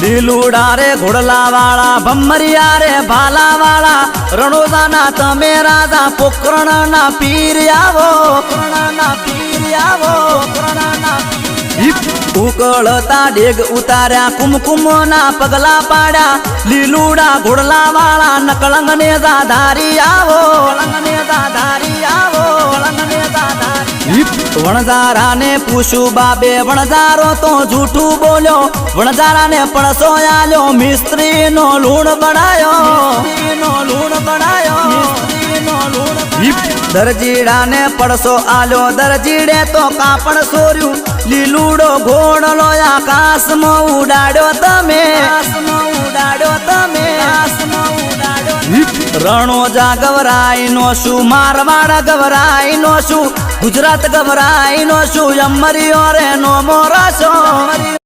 લીલુડા રે ઘોડલા વાળા ભમરિયા રે ભાલા વાળા રણોદાના તમે રાજા પોકરણના પીર આવો ઉકળતા ડેગ ઉતાર્યા કુમકુમના પગલા પાડ્યા લીલુડા ઘોડલા વાળા નકળંગ ને ધારી આવો વણઝારા ને પૂછું બાબે વણઝારો તો જૂઠું બોલ્યો વણઝારા ને પડસો આલ્યો મિસ્ત્રી નો લૂણ બનાયો દરજીડા ને પડસો આલ્યો દરજીડે તો કાપડ સોર્યું લીલુડો ઘોડલો આકાશમાં ઉડાડ્યો તમે રણોજા ગવરાઈ નો શું મારવાડ ગવરાઈ નો શું ગુજરાત ગવરાઈ નો શું અમરિયો રે નો મોરાશો